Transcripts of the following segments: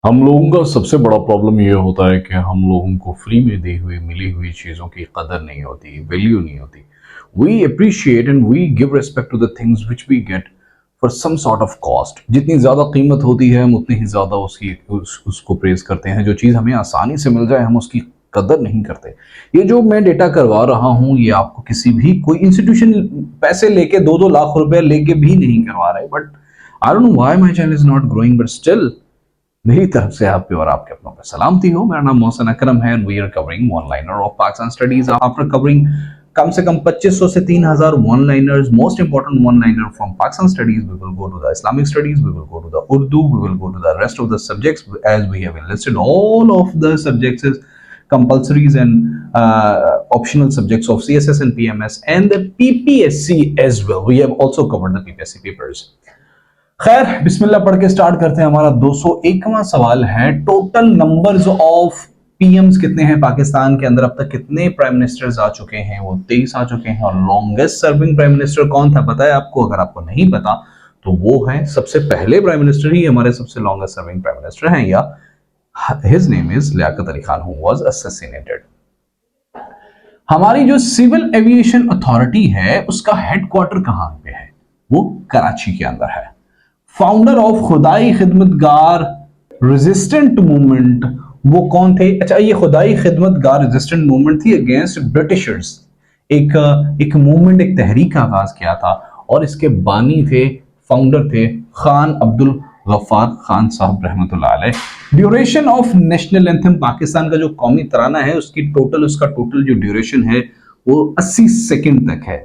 हम लोगों का सबसे बड़ा प्रॉब्लम ये होता है कि हम लोगों को फ्री में दी हुई मिली हुई चीज़ों की कदर नहीं होती, वैल्यू नहीं होती। We appreciate and we give respect to the things which we get for some sort of cost. जितनी ज़्यादा कीमत होती है हम उतनी ही ज़्यादा उसको प्रेज करते हैं। जो चीज़ हमें आसानी से मिल जाए हम उसकी कदर नहीं करते। ये जो मैं डेटा करवा रहा हूँ ये आपको किसी भी कोई इंस्टीट्यूशन पैसे लेके 2-2 लाख रुपए लेके भी नहीं करवा रहे। But I don't know why my channel is not growing, but still मेरी तरफ से आप पे और आपके अपनों पर सलामती हो। मेरा नाम मोहसिन अकरम है and we are covering one liner of Pakistan studies. After covering कम से कम 2500 से 3000 one liners, most important one liner from Pakistan studies, we will go to the Islamic studies, we will go to the Urdu, we will go to the rest of the subjects as we have listed all of the subjects compulsories and optional subjects of CSS and PMS and the PPSC as well. We have also covered the PPSC papers. खैर बिस्मिल्लाह पढ़ के start करते हैं। हमारा 201वां सवाल है, total numbers of PM's कितने हैं पाकिस्तान के अंदर? अब तक कितने प्राइम मिनिस्टर्स आ चुके हैं? वो 23 आ चुके हैं। और लॉन्गेस्ट सर्विंग प्राइम मिनिस्टर कौन था पता है आपको? अगर आपको नहीं पता तो वो है सबसे पहले प्राइम मिनिस्टर ही हमारे सबसे लॉन्गेस्ट सर्विंग प्राइम मिनिस्टर हैं, या his name is Liaquat Ali Khan, who was assassinated. हमारी जो सिविल एविएशन अथॉरिटी है उसका हेडक्वार्टर कहां पे है? वो कराची के अंदर है। फाउंडर ऑफ खुदाई खिदमतगार रेजिस्टेंट मूवमेंट वो कौन थे? अच्छा, ये खुदाई खिदमतगार रेजिस्टेंट मूवमेंट थी अगेंस्ट ब्रिटिशर्स। एक मूवमेंट, एक तहरीक का आगाज किया था और इसके बानी थे, फाउंडर थे खान अब्दुल गफ्फार खान साहब रहमतुल्लाह अलैह। Duration of national anthem, Pakistan का जो कौमी तराना है उसका टोटल जो ड्यूरेशन है वो 80 सेकंड तक है।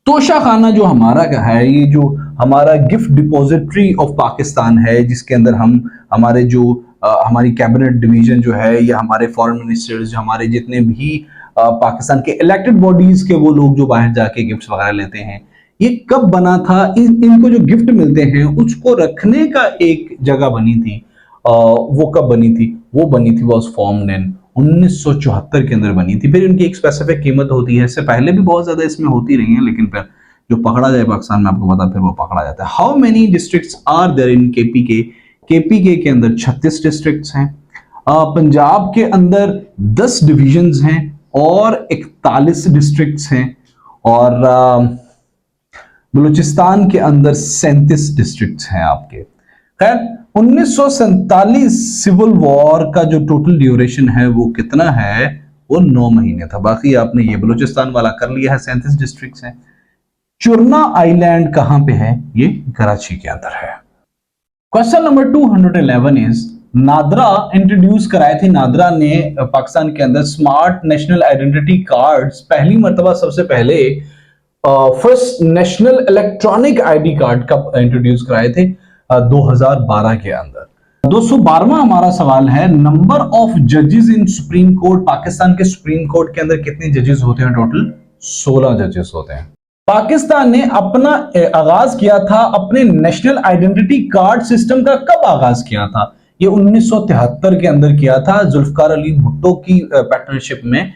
तोशा खाना जो हमारा का है, ये जो हमारा गिफ्ट डिपॉजिटरी ऑफ पाकिस्तान है, जिसके अंदर हम हमारे जो हमारी कैबिनेट डिवीजन जो है या हमारे फॉरेन मिनिस्टर्स, हमारे जितने भी पाकिस्तान के इलेक्टेड बॉडीज के वो लोग जो बाहर जाके गिफ्ट्स वगैरह लेते हैं, ये कब बना था? इनको जो गिफ्ट मिलते हैं उसको रखने का एक जगह बनी थी। वो कब बनी थी? वो बनी थी वॉज फॉर्म्ड इन 1974 के अंदर बनी थी। फिर इनकी एक स्पेसिफिक कीमत होती है। इससे पहले भी बहुत ज्यादा इसमें होती रही है, लेकिन फिर जो पकड़ा जाए पाकिस्तान में, आपको पता, फिर वो पकड़ा जाता है। How many districts are there in KPK? KPK के अंदर 36 डिस्ट्रिक्ट्स हैं। पंजाब के अंदर 10 डिविजन्स हैं और 41 डिस्ट्रिक्ट्स हैं। और बलूचिस्तान के अंदर 37 डिस्ट्रिक्ट्स हैं आपके। खैर 1947 सिविल वॉर का जो टोटल ड्यूरेशन है वो कितना है? वो 9 महीने था। बाकी आपने ये बलूचिस्तान वाला कर लिया है, 37 डिस्ट्रिक्ट्स हैं। चुरना आइलैंड कहां पे है? ये कराची के अंदर है। Question number 211 is, NADRA introduce कराए थे, नादरा ने पाकिस्तान के अंदर स्मार्ट नेशनल आइडेंटिटी कार्ड्स पहली मर्तबा, सबसे पहले first national electronic ID card कब इंट्रोड्यूस कराए थे? 2012 के अंदर। 212वां हमारा सवाल है, नंबर ऑफ जजेस इन सुप्रीम कोर्ट, पाकिस्तान के सुप्रीम कोर्ट के अंदर कितने जजेस होते हैं? टोटल 16 जजेस होते हैं। पाकिस्तान ने अपना आगाज किया था अपने नेशनल आइडेंटिटी कार्ड सिस्टम का, कब आगाज किया था? ये 1973 के अंदर किया था, जुल्फकार अली भुट्टो की पैटर्नशिप में।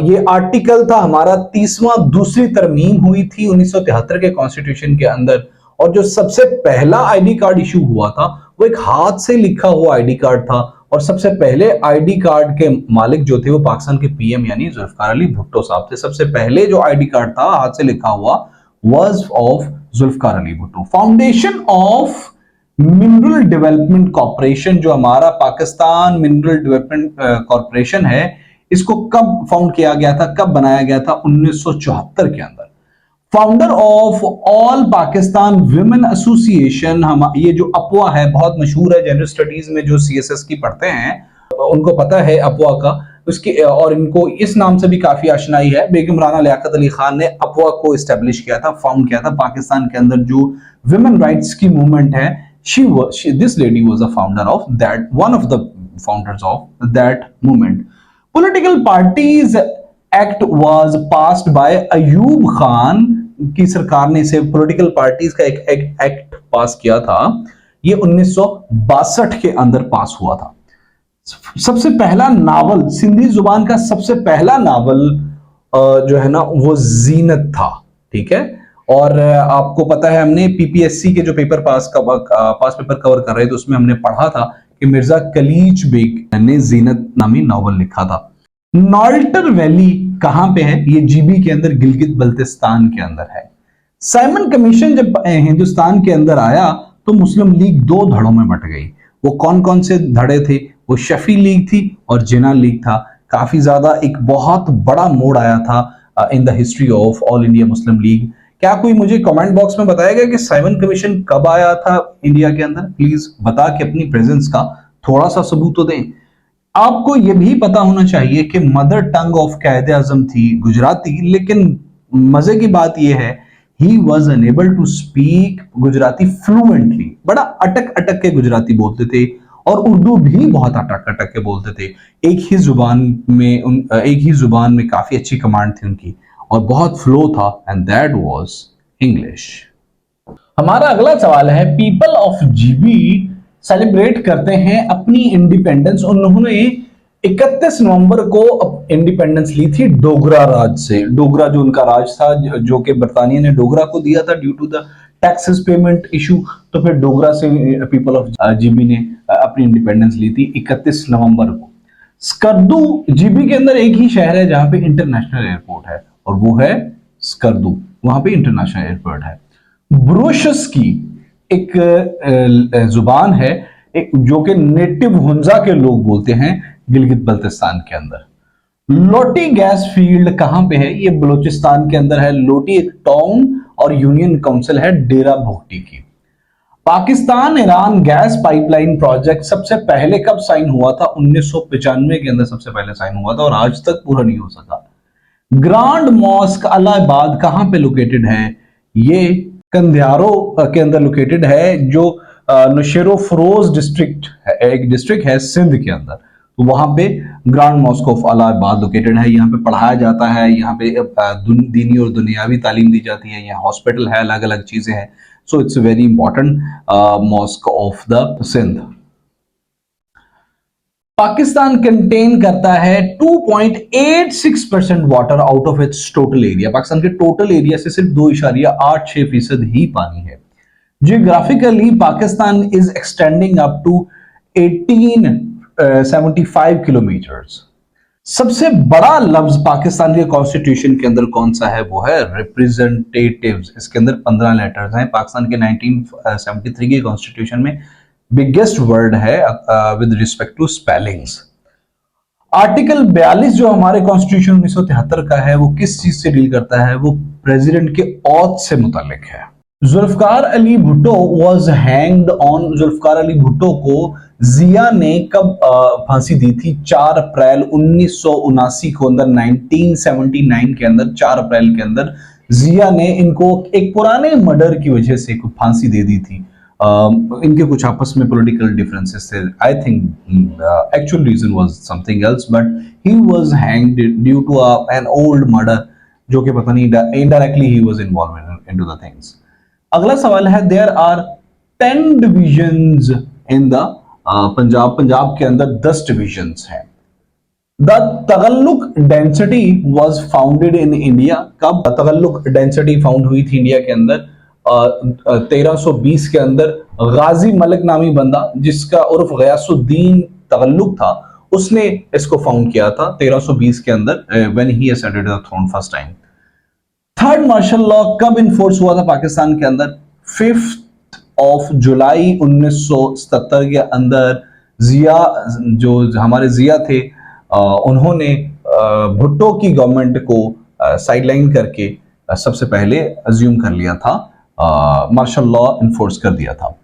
ये आर्टिकल था हमारा 30वां, दूसरी तरमीम हुई थी 1973 के कॉन्स्टिट्यूशन के अंदर। और जो सबसे पहला आईडी कार्ड इशू हुआ था वो एक हाथ से लिखा हुआ आईडी कार्ड था। और सबसे पहले आईडी कार्ड के मालिक जो थे वो पाकिस्तान के पीएम यानी जुल्फकार अली भुट्टो साहब थे। सबसे पहले जो आईडी कार्ड था हाथ से लिखा हुआ was of Zulfikar Ali Bhutto. Foundation of mineral development corporation, जो हमारा पाकिस्तान मिनरल डेवलपमेंट कॉर्पोरेशन है, इसको कब फाउंड किया गया था, कब बनाया गया था? 1974 के अंदर। Founder of all Pakistan women association, हम ये जो अपवा है बहुत मशहूर है, जनरल स्टडीज में जो सीएसएस की पढ़ते हैं उनको पता है अपवा का, उसके और इनको इस नाम से भी काफी आशनाई है। बेगम राना लियाकत अली खान ने अपवा को इस्टेब्लिश किया था, फाउंड किया था। पाकिस्तान के अंदर जो विमेन राइट्स की मूवमेंट है, this lady was a founder of that, one of the founders of that movement. Political Parties Act was passed by Ayub Khan की सरकार ने इसे पॉलिटिकल पार्टीज का एक एक्ट पास किया था। ये 1962 के अंदर पास हुआ था। सबसे पहला नावल, सिंधी जुबान का सबसे पहला नावल जो है ना वो जीनत था, ठीक है। और आपको पता है हमने पीपीएससी के जो पेपर पास पेपर कवर कर रहे थे उसमें हमने पढ़ा था कि मिर्जा कलीज बेग ने जीनत नामी नॉवल लिखा था। नॉल्टर वैली कहां पे है? ये जीबी के अंदर, गिलगित बल्तिस्तान के अंदर है। साइमन कमीशन जब हिंदुस्तान के अंदर आया तो मुस्लिम लीग दो धड़ों में बट गई। वो कौन कौन से धड़े थे? वो शफी लीग थी और जिना लीग था। काफी ज्यादा एक बहुत बड़ा मोड़ आया था in the history of all India Muslim league. क्या कोई मुझे कमेंट बॉक्स में बताएगा कि साइमन कमीशन कब आया था इंडिया के अंदर? प्लीज बता के अपनी प्रेजेंस का थोड़ा सा सबूत तो दें। आपको यह भी पता होना चाहिए कि मदर टंग ऑफ कायदे आजम थी गुजराती, लेकिन मजे की बात यह है he was unable to speak Gujarati fluently. बड़ा अटक अटक के गुजराती बोलते थे और उर्दू भी बहुत अटक अटक के बोलते थे। एक ही जुबान में काफी अच्छी कमांड थी उनकी और बहुत फ्लो था, एंड दैट वाज इंग्लिश। हमारा अगला सवाल है, पीपल ऑफ जीबी सेलिब्रेट करते हैं अपनी इंडिपेंडेंस। उन्होंने 31 नवंबर को इंडिपेंडेंस ली थी डोगरा राज से। डोगरा जो उनका राज था, जो कि बरतानिया ने डोगरा को दिया था due to the taxes payment issue, तो फिर डोगरा से पीपल ऑफ जीबी ने अपनी इंडिपेंडेंस ली थी 31 नवंबर को। स्कर्दू जीबी के अंदर एक ही शहर है जहां पे इंटरनेशनल एयरपोर्ट है और वो है स्कर्दू, वहां पे इंटरनेशनल एयरपोर्ट है। ब्रोशस की एक जुबान है जो कि नेटिव हुंजा के लोग बोलते हैं गिलगित बल्तिस्तान के अंदर। लोटी गैस फील्ड कहां पे है? ये बलूचिस्तान के अंदर है। लोटी एक टाउन और यूनियन काउंसिल है डेरा भोगटी की। Pakistan Iran gas pipeline project सबसे पहले कब साइन हुआ था? 1995 के अंदर सबसे पहले साइन हुआ था और आज तक पूरा नहीं हो सका। ग्रांड मॉस्क अलाहाबाद कहां पे लोकेटेड है? ये कंधारो के अंदर लोकेटेड है, जो नौशेरो फरोज डिस्ट्रिक्ट है, एक डिस्ट्रिक्ट है सिंध के अंदर। तो वहां पे grand mosque of Allahabad located है। यहाँ पे पढ़ाया जाता है, यहाँ पे दीनी और दुनियावी तालीम दी जाती है, यहाँ हॉस्पिटल है, अलग अलग चीजें हैं। So it's a very important mosque of the Sindh. Pakistan contain करता है 2.86% water out of its total area. Pakistan के टोटल एरिया से सिर्फ 2.86% ही पानी है। Geographically Pakistan is extending up to 1875 kilometres. सबसे बड़ा लफ्ज पाकिस्तान के कॉन्स्टिट्यूशन के अंदर कौन सा है? वो है रिप्रेजेंटेटिव्स। इसके अंदर 15 लेटर्स हैं। पाकिस्तान के 1973 के कॉन्स्टिट्यूशन में बिगेस्ट वर्ड है with respect to spellings. Article 42 जो हमारे कॉन्स्टिट्यूशन 1973 का है, वो किस चीज से डील करता है? वो प्रेसिडेंट के औहद से मुतालिक है। Zulfikar Ali Bhutto was hanged on. Zulfikar Ali Bhutto को जिया ने कब फांसी दी थी? 4 अप्रैल 1979 को अंदर, 1979 के अंदर 4 अप्रैल के अंदर जिया ने इनको एक पुराने मर्डर की वजह से फांसी दे दी थी। इनके कुछ आपस में पॉलिटिकल डिफरेंसेस थे। I think actual reason was something else, but he was hanged due to an old murder, जो कि पता नहीं indirectly he was involved into the things. अगला सवाल है, there are 10 divisions in the Punjab. Punjab के अंदर 10 डिविजन्स हैं। The Tughlaq dynasty was founded in India. कब तगल्लुक डेंसिटी फाउंड हुई थी इंडिया के अंदर? 1320 के अंदर गाजी मलिक नामी बंदा, जिसका उर्फ गयासुद्दीन तगल्लुक था, उसने इसको फाउंड किया था 1320 के अंदर, when he ascended the throne first time. Third martial law कब इन्फोर्स हुआ था पाकिस्तान के अंदर? 5 जुलाई 1977 के अंदर। जिया, जो हमारे जिया थे, उन्होंने भुट्टो की गवर्नमेंट को साइडलाइन करके सबसे पहले अज्यूम कर लिया था, मार्शल लॉ इन्फोर्स कर दिया था।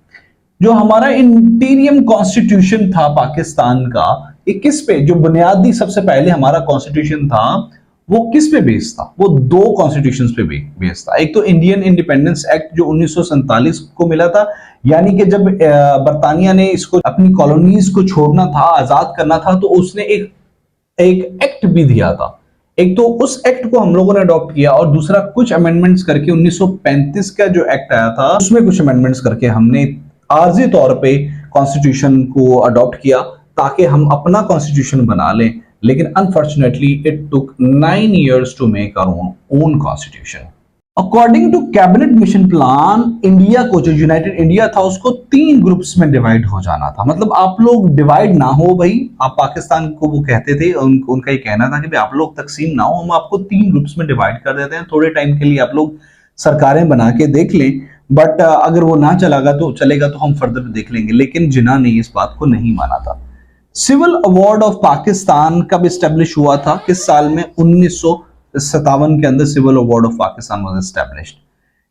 जो हमारा इंटीरियम कॉन्स्टिट्यूशन था पाकिस्तान का, ये किस पे, जो बुनियादी सबसे पहले हमारा कॉन्स्टिट्यूशन था, वो किस पे बेस्ड था? वो 2 कॉन्स्टिट्यूशंस पे बेस्ड था। एक तो इंडियन इंडिपेंडेंस एक्ट जो 1947 को मिला था, यानी कि जब बरतानिया ने इसको अपनी कॉलोनीज को छोड़ना था, आजाद करना था, तो उसने एक एक्ट भी दिया था। एक तो उस एक्ट को हम लोगों ने अडॉप्ट किया और दूसरा कुछ अमेंडमेंट्स करके 1935 का जो एक्ट आया था, उसमें कुछ अमेंडमेंट्स करके हमने आर्जी तौर पे कॉन्स्टिट्यूशन को अडॉप्ट किया ताकि हम अपना कॉन्स्टिट्यूशन बना लें। लेकिन unfortunately it took 9 years to make our own constitution. According to cabinet mission plan, India को, जो यूनाइटेड इंडिया था, उसको 3 ग्रुप्स में डिवाइड हो जाना था। मतलब आप लोग डिवाइड ना हो भाई, आप पाकिस्तान को, वो कहते थे, उनका ये कहना था कि भाई आप लोग तकसीम ना हो, हम आपको 3 ग्रुप्स में डिवाइड कर देते हैं, थोड़े टाइम के लिए आप लोग सरकारें बना के देख लें, बट अगर वो ना चलेगा तो हम फर्दर देख लेंगे। लेकिन जिन्ना ने इस बात को नहीं माना था। सिविल अवार्ड ऑफ पाकिस्तान कब इस्टेब्लिश हुआ था, किस साल में? 1957 के अंदर civil award of Pakistan was established.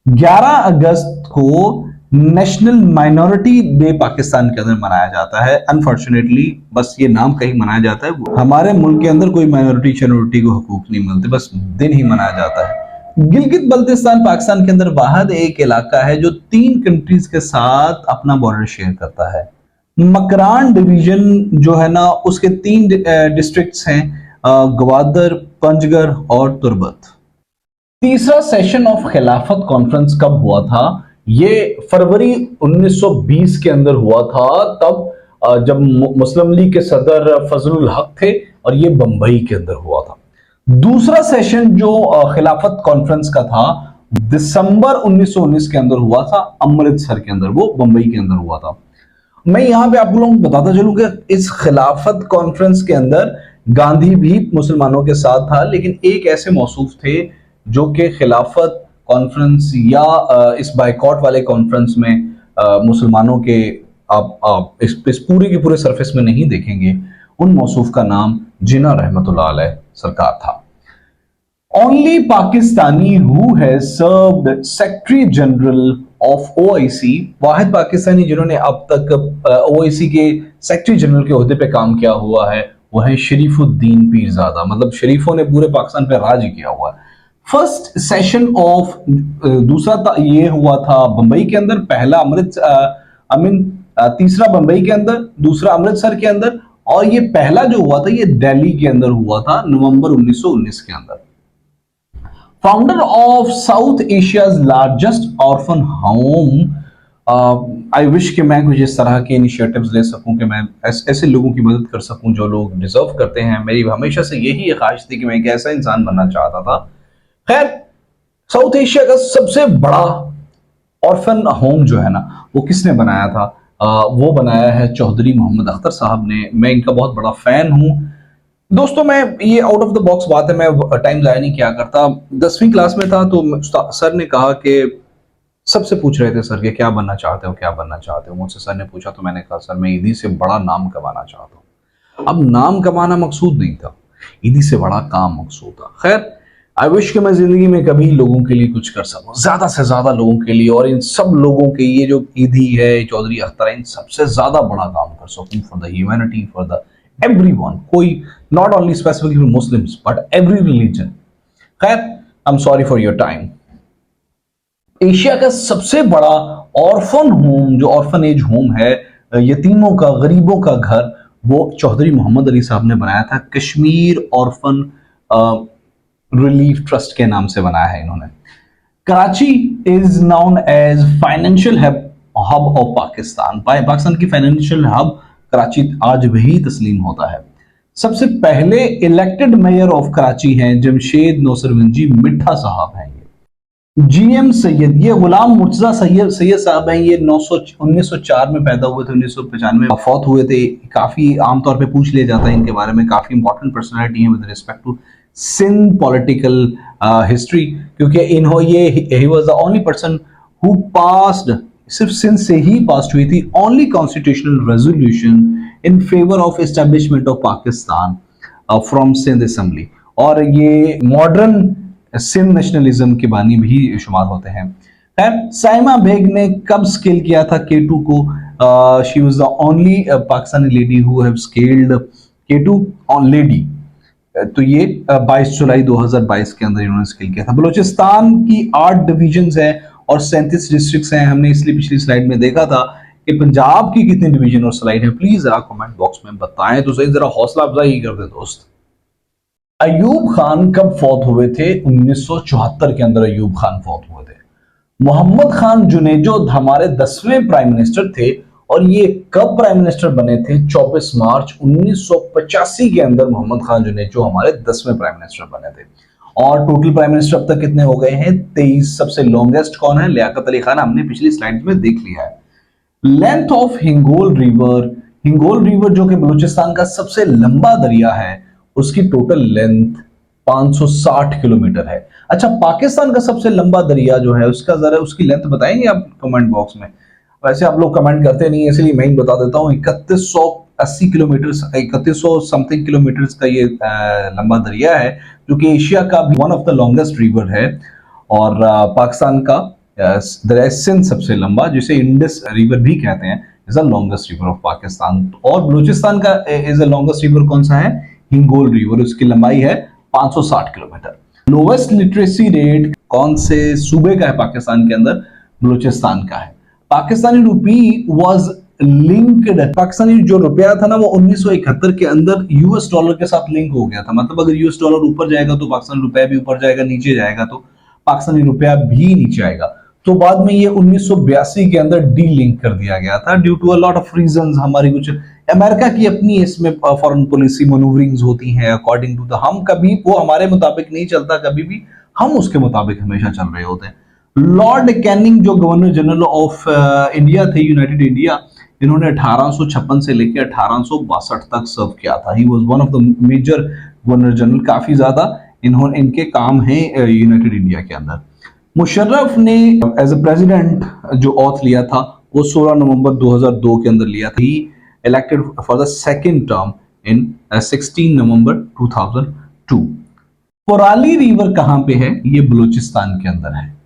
11 अगस्त को नेशनल माइनॉरिटी डे पाकिस्तान के अंदर मनाया जाता है। अनफॉर्चुनेटली बस ये नाम कहीं मनाया जाता है, हमारे मुल्क के अंदर कोई माइनॉरिटी शैनोरिटी को हकूक नहीं मिलते, बस दिन ही मनाया जाता है। गिलगित बल्तिस्तान पाकिस्तान के अंदर वाहिद एक इलाका है जो 3 कंट्रीज के साथ अपना बॉर्डर शेयर करता है। मकरान डिवीजन जो है ना, उसके 3 डिस्ट्रिक्ट्स हैं, गवादर, पंजगर और तुर्बत। तीसरा सेशन ऑफ खिलाफत कॉन्फ्रेंस कब हुआ था? ये फरवरी 1920 के अंदर हुआ था, तब जब मुस्लिम लीग के सदर फजलुल हक थे, और ये बंबई के अंदर हुआ था। दूसरा सेशन जो खिलाफत कॉन्फ्रेंस का था, दिसंबर 1919 के अंदर हुआ था, अमृतसर के अंदर, वो बंबई के अंदर हुआ था। मैं यहां पे आप लोगों को बताता चलूं कि इस खिलाफत कॉन्फ्रेंस के अंदर गांधी भी मुसलमानों के साथ था, लेकिन एक ऐसे मौसूफ थे जो कि खिलाफत कॉन्फ्रेंस या इस बाइकॉट वाले कॉन्फ्रेंस में मुसलमानों के आप इस पूरे के पूरे सरफेस में नहीं देखेंगे। उन मौसूफ का नाम जिन्ना रहमतुल्लाह अलैह सरकार था। Only Pakistani who has served secretary general of OIC, वाहिद पाकिस्तानी जिन्होंने अब तक ओआईसी के सेक्रेटरी जनरल के ओहदे पे काम किया हुआ है, वो है शरीफुद्दीन पीरजादा। मतलब शरीफों ने पूरे पाकिस्तान पे राज किया हुआ है। फर्स्ट सेशन ऑफ दूसरा ये हुआ था बंबई के अंदर, पहला तीसरा बंबई के अंदर, दूसरा अमृतसर के अंदर, और ये पहला जो हुआ था ये दिल्ली के अंदर हुआ था नवंबर 1919 के अंदर। Founder of south Asia's largest orphan home. I wish कि मैं कुछ इस तरह के इनिशिएटिव्स ले सकूं कि मैं ऐसे लोगों की मदद कर सकूं जो लोग डिजर्व करते हैं। मेरी हमेशा से यही ख्वाहिश थी कि मैं एक ऐसा इंसान बनना चाहता था। खैर, साउथ एशिया का सबसे बड़ा ऑर्फन होम जो है ना, वो किसने बनाया था? वो बनाया है चौधरी मोहम्मद अख्तर साहब ने। मैं इनका बहुत बड़ा फैन हूं दोस्तों। मैं ये आउट ऑफ द बॉक्स बात है, मैं टाइम जाया नहीं किया करता। 10वीं क्लास में था तो सर ने कहा कि सबसे पूछ रहे थे सर कि क्या बनना चाहते हो, क्या बनना चाहते हो। मुझसे सर ने पूछा तो मैंने कहा सर मैं ईदी से बड़ा नाम कमाना चाहता हूँ। अब नाम कमाना मकसूद नहीं था, ईदी से बड़ा काम मकसूद था। खैर, आई विश कि मैं जिंदगी में कभी लोगों के लिए कुछ कर सकूं, ज्यादा से ज्यादा लोगों के लिए, और इन सब लोगों के, ये जो ईदी है, चौधरी अख्तर है, इन सबसे ज्यादा बड़ा काम कर सकूं for the humanity, for the everyone. कोई not only specifically Muslims but every religion. खैर, I am sorry for your time. Asia का सबसे बड़ा ऑर्फन होम, जो ऑर्फन एज होम है, यतीमों का, गरीबों का घर, वो चौधरी मोहम्मद अली साहब ने बनाया था। कश्मीर ऑर्फन रिलीफ ट्रस्ट के नाम से बनाया है इन्होंने। Karachi is known as financial hub of Pakistan. Pakistan की फाइनेंशियल हब कराची आज भी तस्लीम होता है। सबसे पहले इलेक्टेड मेयर ऑफ कराची हैं जमशेद नौसरवंजी मिठा साहब हैं। जीएम सैयद, ये गुलाम मुर्तजा सैयद साहब हैं। ये 1904 में पैदा हुए थे, 1995 में फौत हुए थे। काफी आमतौर पे पूछ लिया जाता है इनके बारे में, काफी इंपॉर्टेंट पर्सनैलिटी है with respect to Sindh political history, क्योंकि he was the only person who passed, सिर्फ सिंध से ही पास हुई थी, only constitutional resolution in favour of establishment of Pakistan from Sindh assembly. और ये मॉडर्न सिंध नेशनलिज्म के बानी भी शुमार होते हैं। खैर, साइमा बेग ने कब स्केल किया था K2 को? She was the only Pakistani lady who have scaled K2 on lady. तो ये 22 जुलाई 2022 के अंदर इन्होंने स्केल किया था। बलूचिस्तान की 8 डिवीजन हैं और 37 डिस्ट्रिक्ट्स हैं। हमने इसलिए पिछली स्लाइड में देखा था कि पंजाब की कितनी डिवीजन और स्लाइड है। प्लीज जरा कमेंट बॉक्स में बताएं तो सही, जरा हौसला अफजाई कर दे दोस्त। अयूब खान कब फौत हुए थे? 1974 के अंदर अयूब खान फौत हुए थे। मोहम्मद खान जुनेजो हमारे 10वें प्राइम मिनिस्टर थे, और ये कब प्राइम मिनिस्टर बने थे? 24 मार्च 1985 के अंदर मोहम्मद खान जुनेजो हमारे 10वें प्राइम मिनिस्टर बने थे। और टोटल प्राइम मिनिस्टर अब तक कितने हो गए हैं? 23। सबसे लॉन्गेस्ट कौन है? लियाकत अली खान, हमने पिछली स्लाइड में देख लिया है। Length of Hingol river, Hingol river जो कि बलूचिस्तान का सबसे लंबा दरिया है, उसकी टोटल लेंथ 560 किलोमीटर है। अच्छा, पाकिस्तान का सबसे लंबा दरिया जो है उसका जरा उसकी लेंथ बताएंगे आप कमेंट बॉक्स में? वैसे आप लोग कमेंट करते नहीं है, इसलिए मैं ही बता देता हूँ। 3180 किलोमीटर, 3100 समथिंग किलोमीटर का ये लंबा दरिया है, जो कि एशिया का भी one of the longest river है। और पाकिस्तान का दरिया सिंध सबसे लंबा, जिसे इंडस रिवर भी कहते हैं, is the longest river of Pakistan. और बलूचिस्तान का इज द लॉन्गेस्ट रिवर कौन सा है? हिंगोल रिवर, उसकी लंबाई है 560 किलोमीटर। लोवेस्ट लिटरेसी रेट कौन से सूबे का है पाकिस्तान के अंदर? बलूचिस्तान का है। पाकिस्तानी रुपी वाज लिंक्ड, पाकिस्तानी जो रुपया था ना वो 1971 के अंदर यूएस डॉलर के साथ लिंक हो गया था। मतलब अगर यूएस डॉलर ऊपर जाएगा तो पाकिस्तानी रुपया भी ऊपर जाएगा, नीचे जाएगा तो पाकिस्तानी रुपया भी नीचे आएगा। तो बाद में ये 1982 के अंदर डी लिंक कर दिया गया था due to a lot of reasons. हमारी कुछ अमेरिका की अपनी इसमें फॉरेन पॉलिसी मैनूवरिंग्स होती हैं अकॉर्डिंग टू द, हम कभी वो हमारे मुताबिक नहीं चलता, कभी भी हम उसके मुताबिक हमेशा चल रहे होते हैं। लॉर्ड कैनिंग जो गवर्नर जनरल ऑफ इंडिया थे, यूनाइटेड इंडिया, इन्होंने 1856 से लेकर 1862 तक सर्व किया था। He was one of the major governor general, काफी ज्यादा इन्होंने इनके काम हैं यूनाइटेड इंडिया के अंदर। मुशर्रफ ने एज अ प्रेसिडेंट जो ऑथ लिया था वो 16 नवंबर 2002 के अंदर लिया था। He elected for the second term in 16 November 2002। Parali river कहां पे है? ये बलूचिस्तान के अंदर है।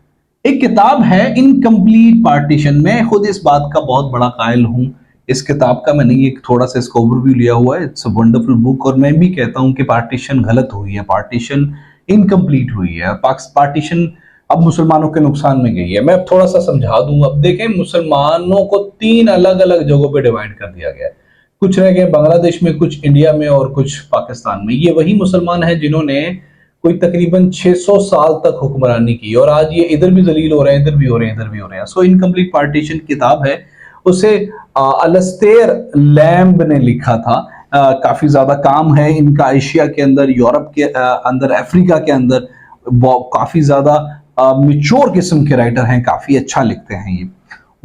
एक किताब है इनकम्प्लीट पार्टीशन, मैं खुद इस बात का बहुत बड़ा कायल हूं। इस किताब का मैंने एक थोड़ा सा इसका ओवरव्यू लिया हुआ है। It's a wonderful book. और मैं भी कहता हूं कि पार्टीशन गलत हुई है, पार्टीशन इनकम्प्लीट हुई है। पार्टीशन अब मुसलमानों के नुकसान में गई है। मैं अब थोड़ा सा समझा दूं। अब देखें, मुसलमानों को 3 अलग अलग जगहों पे डिवाइड कर दिया गया है। कुछ रह गए बांग्लादेश में, कुछ इंडिया में और कुछ पाकिस्तान में। ये वही मुसलमान हैं जिन्होंने कोई तकरीबन 600 साल तक हुक्मरानी की, और आज ये इधर भी जलील हो रहे हैं, इधर भी हो रहे हैं, इधर भी हो रहे हैं। सो इनकम्प्लीट पार्टीशन किताब है, उसे अलस्टेयर लैम्ब ने लिखा था। काफी ज्यादा काम है इनका एशिया के अंदर, यूरोप के अंदर, अफ्रीका के अंदर। काफी ज्यादा मिच्योर किस्म के राइटर हैं, काफी अच्छा लिखते हैं ये।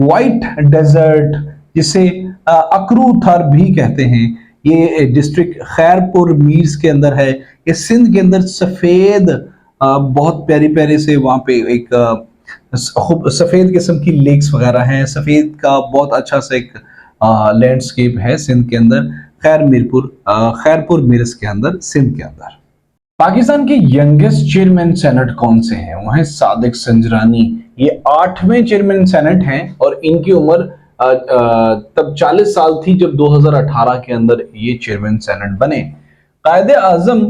व्हाइट डेजर्ट, जिसे अकरूथर भी कहते हैं, ये डिस्ट्रिक्ट खैरपुर मीर्स के अंदर है। ये सिंध के अंदर सफेद बहुत प्यारी प्यारे से वहां पे एक सफेद किस्म की लेक्स वगैरह हैं। सफेद का बहुत अच्छा सा एक लैंडस्केप है सिंध के अंदर, खैरपुर मीर्स के अंदर, सिंध के अंदर। पाकिस्तान के यंगेस्ट चेयरमैन सेनेट कौन से हैं? वो हैं सादिक संजरानी। ये 8वें चेयरमैन सेनेट हैं और इनकी उम्र तब 40 साल थी जब 2018 के अंदर ये चेयरमैन सेनेट बने। कायदे आजम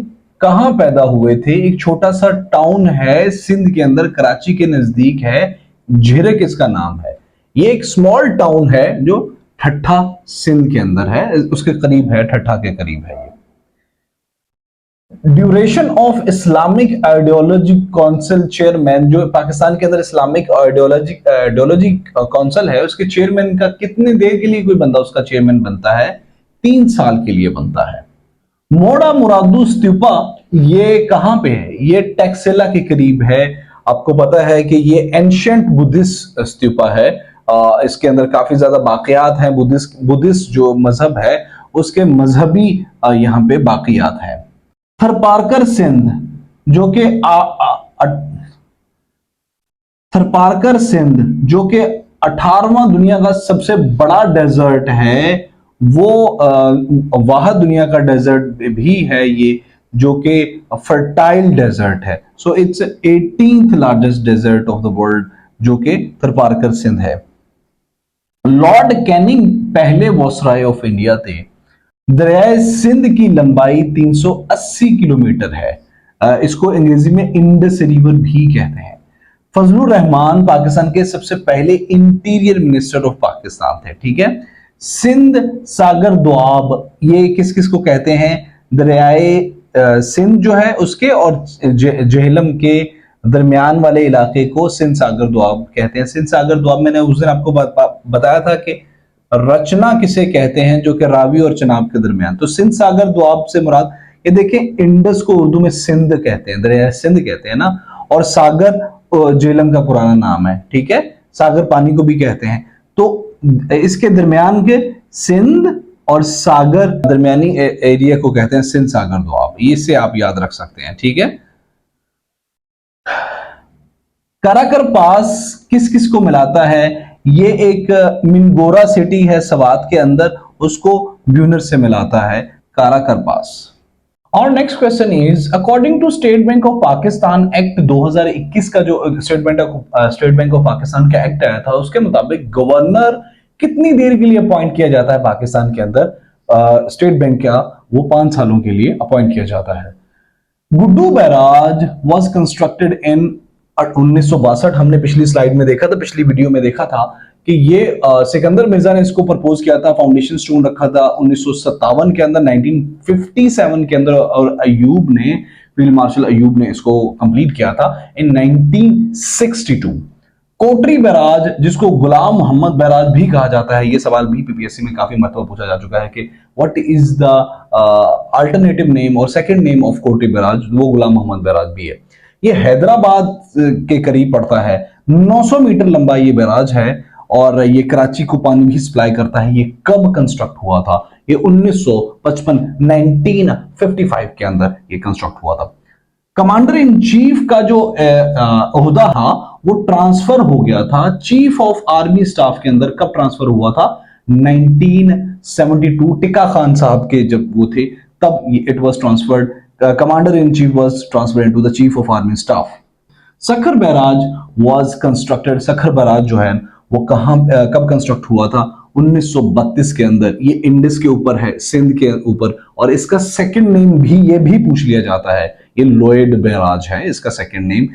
कहां पैदा हुए थे? एक छोटा सा टाउन है सिंध के अंदर, कराची के नजदीक है, झिरक इसका नाम है। ये एक स्मॉल टाउन है जो ठट्ठा सिंध के अंदर है, उसके करीब है, ठट्ठा के करीब है ये। Duration of Islamic ideology council chairman, जो पाकिस्तान के अंदर इस्लामिक आइडियोलॉजी काउंसिल है, उसके चेयरमैन का कितने देर के लिए कोई बंदा उसका चेयरमैन बनता है? 3 साल के लिए बनता है। मोड़ा मुरादू स्तूपा ये कहां पे है? ये टैक्सेला के करीब है। आपको पता है कि ये एंशिएंट बुद्धिस्ट स्तूपा है। इसके अंदर काफी ज्यादा बाकियात हैं। बुद्धिस्ट जो मजहब है उसके मजहबी यहाँ पे बाकियात है। थरपारकर सिंध जो कि थरपारकर सिंध जो कि 18वां दुनिया का सबसे बड़ा डेजर्ट है, वो वाह दुनिया का डेजर्ट भी है ये, जो कि फर्टाइल डेजर्ट है। So it's 18th largest desert of the world, जो कि थरपारकर सिंध है। लॉर्ड कैनिंग पहले वायसराय ऑफ इंडिया थे। दरियाए सिंध की लंबाई 380 किलोमीटर है। इसको अंग्रेजी में इंडस रिवर भी कहते हैं। फजलुर रहमान पाकिस्तान के सबसे पहले इंटीरियर मिनिस्टर ऑफ पाकिस्तान थे। ठीक है। सिंध सागर दोआब, ये किस किस को कहते हैं? दरियाए सिंध जो है उसके और जेहलम के दरमियान वाले इलाके को सिंध सागर दोआब कहते हैं। सिंध सागर दोआब मैंने उस दिन आपको बताया था कि रचना किसे कहते हैं, जो कि रावी और चनाब के दरमियान। तो सिंध सागर दोआब से मुराद ये देखें, इंडस को उर्दू में सिंध कहते हैं, दरिया सिंध कहते हैं ना, और सागर झेलम का पुराना नाम है, ठीक है, सागर पानी को भी कहते हैं। तो इसके दरमियान के सिंध और सागर दरमियानी एरिया को कहते हैं सिंध सागर दोआब, इससे आप याद रख सकते हैं, ठीक है। काराकर पास किस किस को मिलाता है? ये एक मिनगोरा सिटी है सवात के अंदर, उसको ब्यूनर से मिलाता है काराकर पास। और next question is, according to state bank of Pakistan act 2021 का जो स्टेट बैंक ऑफ पाकिस्तान का एक्ट आया था, उसके मुताबिक गवर्नर कितनी देर के लिए अपॉइंट किया जाता है पाकिस्तान के अंदर? स्टेट बैंक का वो 5 सालों के लिए अपॉइंट किया जाता है। Guddu barrage was constructed in 1962। हमने पिछली स्लाइड में देखा था, पिछली वीडियो में देखा था कि ये सिकंदर मिर्जा ने इसको प्रपोज किया था, फाउंडेशन स्टोन रखा था 1957 के अंदर, 1957 के अंदर, और अयूब ने, फील्ड मार्शल अयूब ने इसको कंप्लीट किया था इन 1962। कोटरी बैराज, जिसको गुलाम मोहम्मद बैराज भी कहा जाता है, ये सवाल भी पीपीएससी में काफी महत्व पूछा जा चुका है कि what is the alternative name और second name of Kotri barrage, वो गुलाम मोहम्मद बैराज भी है। ये हैदराबाद के करीब पड़ता है, 900 मीटर लंबा ये बैराज है, और ये कराची को पानी भी सप्लाई करता है। ये कब कंस्ट्रक्ट हुआ था? ये 1955 के अंदर ये कंस्ट्रक्ट हुआ था। कमांडर इन चीफ का जो ओहदा था वो ट्रांसफर हो गया था चीफ ऑफ आर्मी स्टाफ के अंदर। कब ट्रांसफर हुआ था? 1972, टिक्का खान साहब के जब वो थे तब it was transferred, commander in chief was transferred into the chief of army staff. Sukkur barrage was constructed, Sukkur barrage जो है वो कब कंस्ट्रक्ट हुआ था? 1932 के अंदर। ये इंडस के ऊपर है, सिंध के ऊपर, और इसका सेकंड नेम भी ये भी पूछ लिया जाता है, ये लोयड बैराज है इसका सेकंड नेम।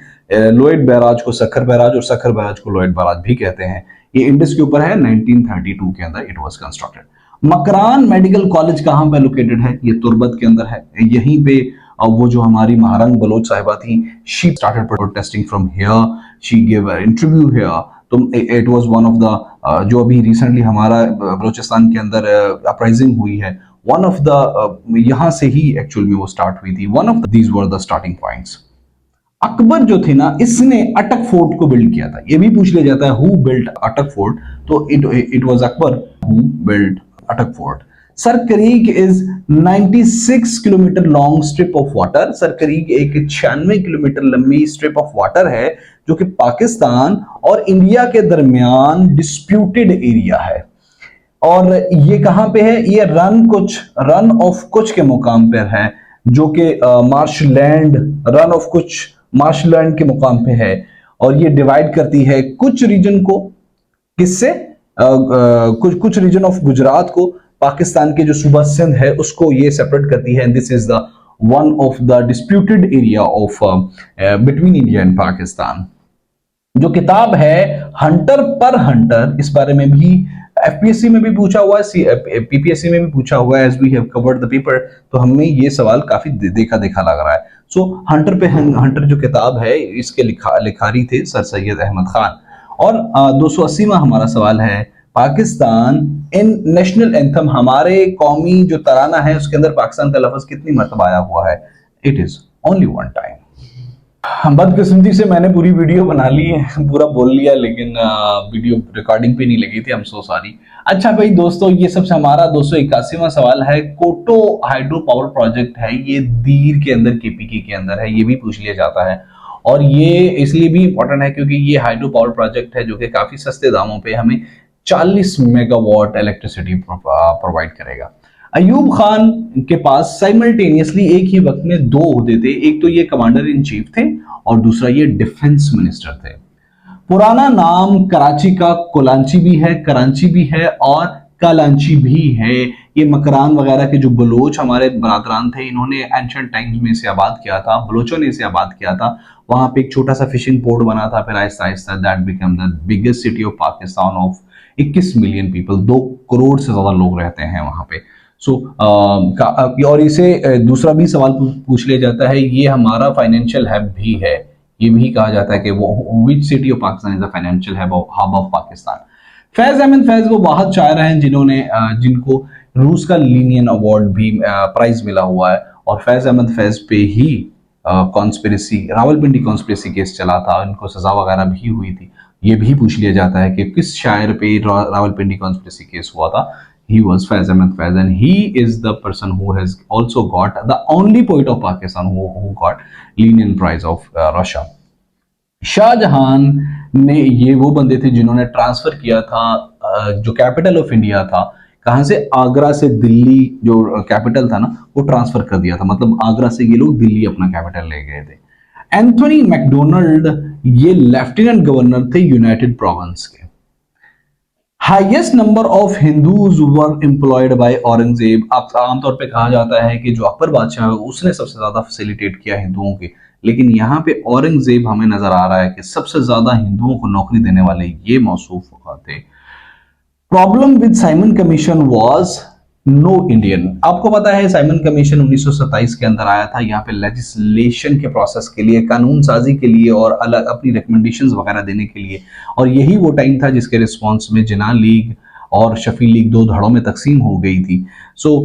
लोयड बैराज को सखर बैराज और सखर बैराज को लोयड बैराज भी कहते हैं। ये इंडस के ऊपर है, 1932 के अंदर it was constructed. Makran medical college कहां पे लोकेटेड है? ये तुर्बत के अंदर है। यहीं पे वो जो हमारी महारंग बलोच साहिबा थी, she started protesting from here, she give a interview here. तो it was one of the, जो अभी रिसेंटली हमारा बलोचिस्तान के अंदर अपराइजिंग हुई है, वन ऑफ द, यहां से ही एक्चुअल में वो स्टार्ट हुई थी। One of these were the starting points. Akbar जो थे ना, इसने अटक फोर्ट को बिल्ड किया था। ये भी पूछ लिया जाता है हु बिल्ट अटक फोर्ट, तो it was Akbar who built Attock fort. Sir Creek is 96 kilometre long strip of water. Sir Creek एक 96 किलोमीटर लंबी स्ट्रिप ऑफ वाटर है जो कि पाकिस्तान और इंडिया के दरमियान डिस्प्यूटेड एरिया है। और ये कहां पे है? ये रन ऑफ कुछ के मुकाम पर है, जो कि मार्शलैंड, रन ऑफ कुछ मार्शलैंड के मुकाम पे है। और ये डिवाइड करती है कुछ रीजन को, किससे? कुछ रीजन ऑफ गुजरात को पाकिस्तान के जो सूबा सिंध है उसको ये सेपरेट करती है। This is the one of the disputed area of between India and Pakistan. जो किताब है हंटर पर हंटर, इस बारे में भी एफपीएससी में भी पूछा हुआ है, पीपीएससी में भी पूछा हुआ है, as we have covered the paper, तो हमें ये सवाल काफी देखा लग रहा है। सो हंटर पे हंटर जो किताब है, इसके लिखारी थे सर सैयद अहमद खान। और 280वां हमारा सवाल है, पाकिस्तान इन नेशनल एंथम, हमारे कौमी जो तराना है उसके अंदर पाकिस्तान का लफ्ज कितनी मरतबा आया हुआ है? It is only one time. बदकिस्मती से मैंने पूरी वीडियो बना ली है, पूरा बोल लिया, लेकिन वीडियो रिकॉर्डिंग पे नहीं लगी थी, आई एम सो सॉरी। अच्छा भाई दोस्तों, ये सबसे हमारा 281वां सवाल है। कोटो हाइड्रो पावर प्रोजेक्ट है, ये दीर के अंदर केपीके के अंदर है, ये भी पूछ लिया जाता है। और ये इसलिए भी इंपॉर्टेंट है क्योंकि ये हाइड्रो पावर प्रोजेक्ट है जो कि काफी सस्ते दामों पे हमें 40 मेगावाट इलेक्ट्रिसिटी प्रोवाइड करेगा। अयूब खान के पास साइमल्टेनियसली एक ही वक्त में 2 ओहदे थे, एक तो ये कमांडर इन चीफ थे और दूसरा ये डिफेंस मिनिस्टर थे। पुराना नाम कराची का कोलांची भी है, करांची भी है और कालांची भी है। ये मकरान वगैरह के जो बलोच हमारे बरादरान थे, इन्होंने एंशिएंट टाइम्स में इसे आबाद किया था, बलोचों ने इसे आबाद किया था। वहां पे एक छोटा सा फिशिंग पोर्ट बना था, फिर Aahista Aahista that become the biggest city of Pakistan of 21 million people, 2 crore से ज्यादा लोग रहते हैं वहां पे। सो और इसे दूसरा भी सवाल पूछ लिया जाता है, ये हमारा फाइनेंशियल हब भी है। ये भी कहा जाता है कि वो which city of Pakistan is the financial hub of Pakistan. Faiz Ahmed Faiz वो वाहद शायर हैं जिन्होंने जिनको रूस का लीनियन अवार्ड भी प्राइज मिला हुआ है, और फैज अहमद फैज पे ही कॉन्स्पिरेसी, रावलपिंडी कॉन्स्पिरेसी केस चला था, इनको सजा वगैरह भी हुई थी। ये भी पूछ लिया जाता है कि किस शायर पे रावलपिंडी कॉन्स्पिरेसी केस हुआ था। He was Faiz Ahmed Faiz, and he is the person who has also got the only poet of Pakistan who got Lenin Prize of Russia. Shahjahan ने, ये वो बंदे थे जिन्होंने ट्रांसफर किया था जो कैपिटल ऑफ इंडिया था, कहां से, आगरा से दिल्ली, जो कैपिटल था ना वो ट्रांसफर कर दिया था, मतलब आगरा से ये लोग दिल्ली अपना कैपिटल ले गए थे। एंथोनी मैकडोनल्ड ये लेफ्टिनेंट गवर्नर थे यूनाइटेड प्रोविंस के। Highest number of Hindus were employed by Aurangzeb. आमतौर पे कहा जाता है कि जो अकबर बादशाह है उसने सबसे ज्यादा फैसिलिटेट किया हिंदुओं के, लेकिन यहाँ पे औरंगजेब हमें नजर आ रहा है कि सबसे ज्यादा हिंदुओं को नौकरी देने वाले ये मौसूफ थे। Problem with Simon commission was no Indian. आपको पता है साइमन कमीशन 1927 के अंदर आया था, यहाँ पे लेजिस्लेशन के प्रोसेस के लिए, कानून साजी के लिए और अलग अपनी रिकमेंडेशंस वगैरह देने के लिए, और यही वो टाइम था जिसके रिस्पॉन्स में जिना लीग और शफी लीग दो धड़ों में तकसीम हो गई थी। So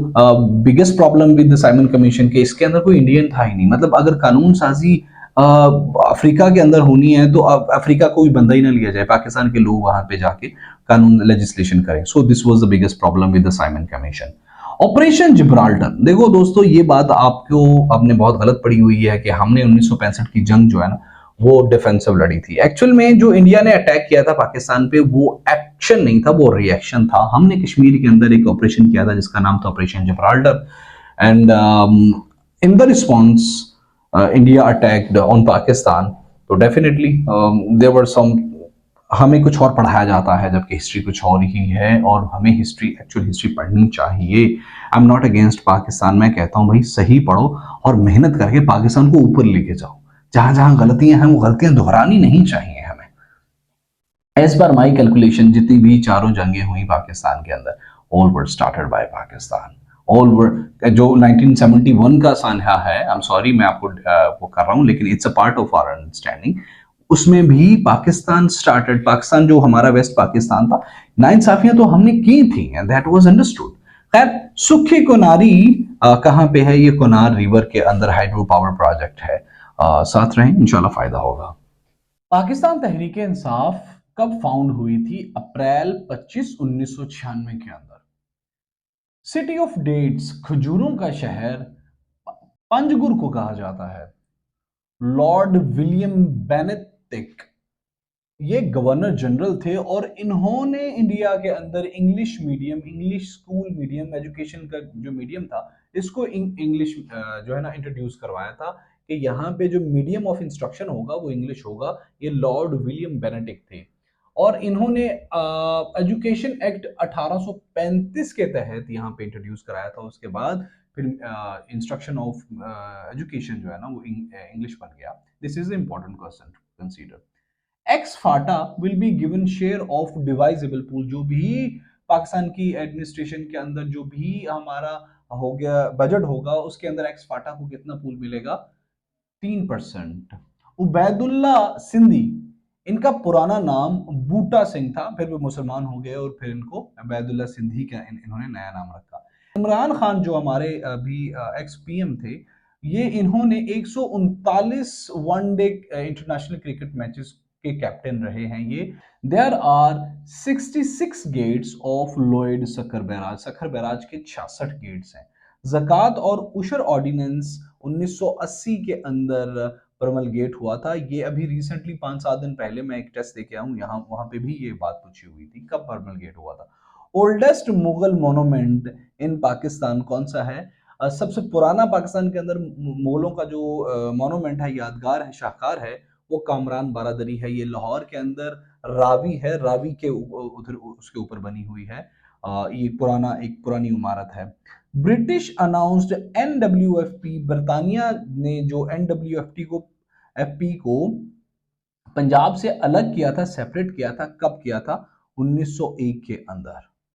biggest problem with the Simon Commission के इसके अंदर कोई इंडियन था ही नहीं। मतलब अगर कानून साजी अफ्रीका के अंदर होनी है तो अफ्रीका कोई बंदा ही ना लिया जाए, पाकिस्तान के लोग वहां पे जाके कानून लेजिस्लेशन करें। So this was the biggest problem with the Simon commission. Operation Gibraltar, देखो दोस्तों ये बात आपको आपने बहुत गलत पड़ी हुई है कि हमने 1965 की जंग जो है ना वो डिफेंसिव लड़ी थी। एक्चुअल में जो इंडिया ने अटैक किया था पाकिस्तान पे वो एक्शन नहीं था, वो रिएक्शन था। हमने कश्मीर के अंदर एक ऑपरेशन किया था जिसका नाम था operation Gibraltar, and in the response India attacked on Pakistan. तो डेफिनेटली देयर वर सम, हमें कुछ और पढ़ाया जाता है जबकि हिस्ट्री कुछ और ही है, और हमें हिस्ट्री, एक्चुअल हिस्ट्री पढ़नी चाहिए। I am not against Pakistan, मैं कहता हूं भाई सही पढ़ो और मेहनत करके पाकिस्तान को ऊपर लेके जाओ। जहां जहां गलतियां हैं वो गलतियां दोहरानी नहीं चाहिए हमें। एज पर माई कैलकुलेशन जितनी भी चारों जंगें हुई पाकिस्तान के अंदर, all were started by Pakistan. All were जो 1971 का सानहा है, आई एम सॉरी मैं आपको वो कर रहा हूं, लेकिन it's a part of our understanding, उसमें भी पाकिस्तान स्टार्टेड, पाकिस्तान जो हमारा वेस्ट पाकिस्तान था, नाइंसाफियां तो हमने की थी एंड दैट वाज अंडरस्टूड। खैर, सुखी कोनारी कहां पे है? ये कोनार रिवर के अंदर हाइड्रो पावर प्रोजेक्ट है। साथ रहें, इंशाल्लाह फायदा होगा। पाकिस्तान तहरीक इंसाफ कब फाउंड हुई थी? अप्रैल 25 1996 के अंदर। सिटी ऑफ डेट्स, खजूरों का शहर, पंजगुर को कहा जाता है। लॉर्ड विलियम बेनेटिक ये गवर्नर जनरल थे और इन्होंने इंडिया के अंदर English medium, English school medium education का जो मीडियम था इसको इंग्लिश जो है ना इंट्रोड्यूस करवाया था कि यहाँ पे जो मीडियम ऑफ इंस्ट्रक्शन होगा वो इंग्लिश होगा। ये लॉर्ड विलियम बेनेटिक थे और इन्होंने एजुकेशन एक्ट 1835 के तहत यहाँ पे इंट्रोड्यूस कराया था। उसके बाद फिर इंस्ट्रक्शन ऑफ एजुकेशन जो है ना वो इंग्लिश बन गया। This is important question to consider. Ex FATA will be given share of divisible pool. जो भी पाकिस्तान की एडमिनिस्ट्रेशन के अंदर जो भी हमारा हो गया बजट होगा उसके अंदर एक्स फाटा को कितना पूल मिलेगा? 3%। उबैदुल्ला सिंधी, इनका पुराना नाम बूटा सिंह था, फिर वो मुसलमान हो गए और फिर इनको उबैदुल्ला सिंधी का इन्होंने नया नाम रखा। इमरान खान जो हमारे अभी एक्स पीएम थे, ये इन्होंने 139 वनडे इंटरनेशनल क्रिकेट मैचेस के कैप्टन रहे हैं ये। There are 66 gates of Lloyd Sukkur barrage. Sukkur barrage के 66 गेट्स हैं। ज़कात और उशर ऑर्डिनेंस 1980 के अंदर प्रमलगेट हुआ था। ये अभी रिसेंटली 5-7 दिन पहले मैं एक टेस्ट देके आऊं, यहाँ वहां पे भी ये बात पूछी हुई थी कब प्रमलगेट हुआ था। ओल्डेस्ट मुगल मोनूमेंट इन पाकिस्तान कौन सा है? सबसे पुराना पाकिस्तान के अंदर मुगलों का जो मोनूमेंट है, यादगार है, शाहकार है, वो कामरान बारादरी है। ये लाहौर के अंदर रावी है, रावी के उधर उसके ऊपर बनी हुई है। ये पुराना एक पुरानी इमारत है। ब्रिटिश अनाउंस्ड एनडब्ल्यूएफपी, बरतानिया ने जो एफपी को पंजाब से अलग किया था, सेपरेट किया था, कब किया था? 1901 के अंदर।